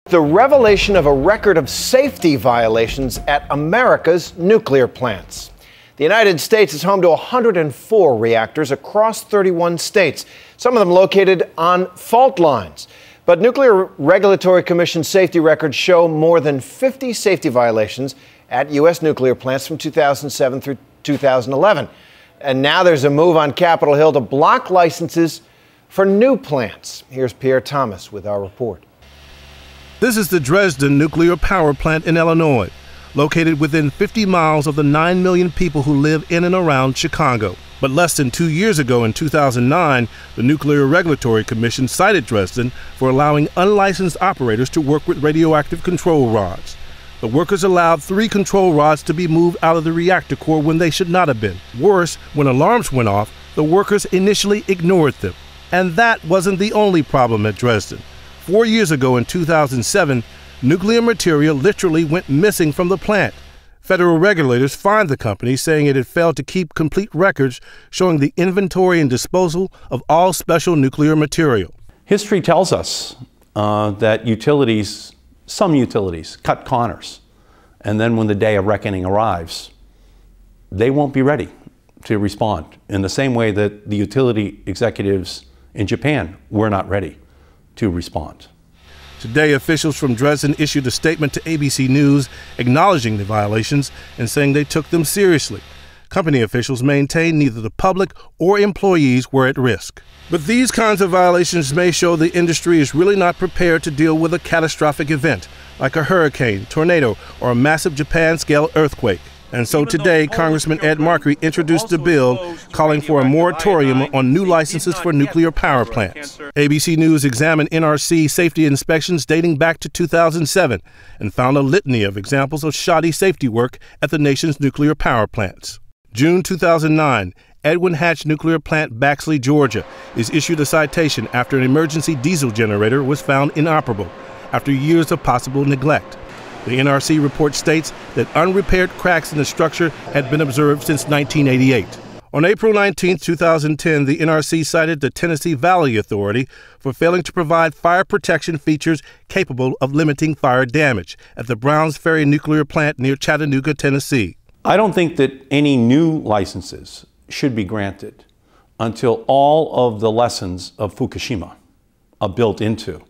The revelation of a record of safety violations at America's nuclear plants. The United States is home to 104 reactors across 31 states, some of them located on fault lines. But Nuclear Regulatory Commission safety records show more than 50 safety violations at U.S. nuclear plants from 2007 through 2011. And now there's a move on Capitol Hill to block licenses for new plants. Here's Pierre Thomas with our report. This is the Dresden nuclear power plant in Illinois, located within 50 miles of the 9 million people who live in and around Chicago. But less than 2 years ago, in 2009, the Nuclear Regulatory Commission cited Dresden for allowing unlicensed operators to work with radioactive control rods. The workers allowed 3 control rods to be moved out of the reactor core when they should not have been. Worse, when alarms went off, the workers initially ignored them. And that wasn't the only problem at Dresden. 4 years ago, in 2007, nuclear material literally went missing from the plant. Federal regulators fined the company, saying it had failed to keep complete records showing the inventory and disposal of all special nuclear material. History tells us that some utilities cut corners, and then when the day of reckoning arrives, they won't be ready to respond in the same way that the utility executives in Japan were not ready to respond. Today, officials from Dresden issued a statement to ABC News acknowledging the violations and saying they took them seriously. Company officials maintain neither the public or employees were at risk. But these kinds of violations may show the industry is really not prepared to deal with a catastrophic event, like a hurricane, tornado, or a massive Japan-scale earthquake. And so today, Congressman Ed Markey introduced a bill calling for a moratorium on new licenses for nuclear power plants. ABC News examined NRC safety inspections dating back to 2007 and found a litany of examples of shoddy safety work at the nation's nuclear power plants. June 2009, Edwin Hatch Nuclear Plant, Baxley, Georgia, is issued a citation after an emergency diesel generator was found inoperable after years of possible neglect. The NRC report states that unrepaired cracks in the structure had been observed since 1988. On April 19, 2010, the NRC cited the Tennessee Valley Authority for failing to provide fire protection features capable of limiting fire damage at the Browns Ferry nuclear plant near Chattanooga, Tennessee. I don't think that any new licenses should be granted until all of the lessons of Fukushima are built into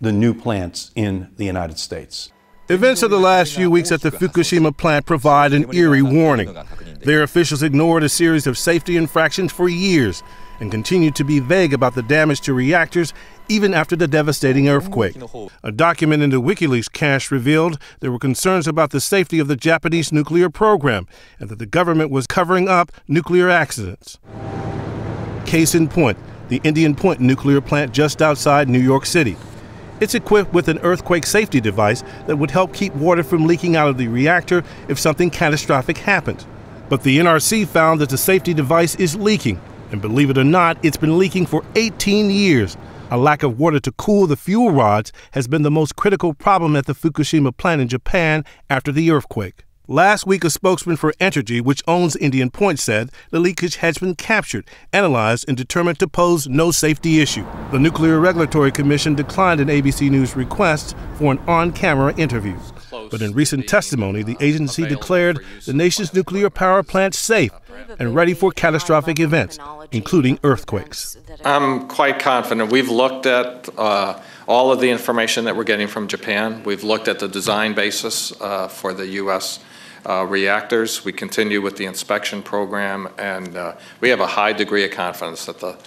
the new plants in the United States. Events of the last few weeks at the Fukushima plant provide an eerie warning. Their officials ignored a series of safety infractions for years and continued to be vague about the damage to reactors even after the devastating earthquake. A document in the WikiLeaks cache revealed there were concerns about the safety of the Japanese nuclear program and that the government was covering up nuclear accidents. Case in point, the Indian Point nuclear plant just outside New York City. It's equipped with an earthquake safety device that would help keep water from leaking out of the reactor if something catastrophic happened. But the NRC found that the safety device is leaking, and believe it or not, it's been leaking for 18 years. A lack of water to cool the fuel rods has been the most critical problem at the Fukushima plant in Japan after the earthquake. Last week, a spokesman for Entergy, which owns Indian Point, said the leakage has been captured, analyzed, and determined to pose no safety issue. The Nuclear Regulatory Commission declined an ABC News request for an on-camera interview. But in recent testimony, the agency declared the nation's nuclear power plants safe and ready for catastrophic events, including earthquakes. I'm quite confident. We've looked at all of the information that we're getting from Japan. We've looked at the design basis for the U.S. Reactors. We continue with the inspection program, and we have a high degree of confidence that the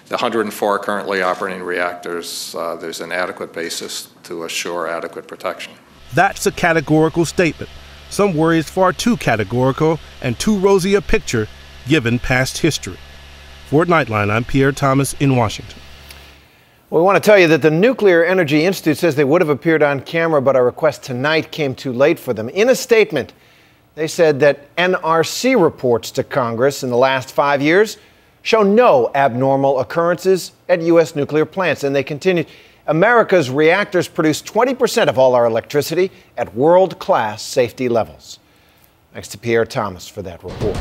104 currently operating reactors, there's an adequate basis to assure adequate protection. That's a categorical statement. Some worry it's far too categorical and too rosy a picture given past history. For Nightline, I'm Pierre Thomas in Washington. We want to tell you that the Nuclear Energy Institute says they would have appeared on camera, but our request tonight came too late for them. In a statement, they said that NRC reports to Congress in the last 5 years show no abnormal occurrences at U.S. nuclear plants. And they continued, America's reactors produce 20% of all our electricity at world-class safety levels. Thanks to Pierre Thomas for that report.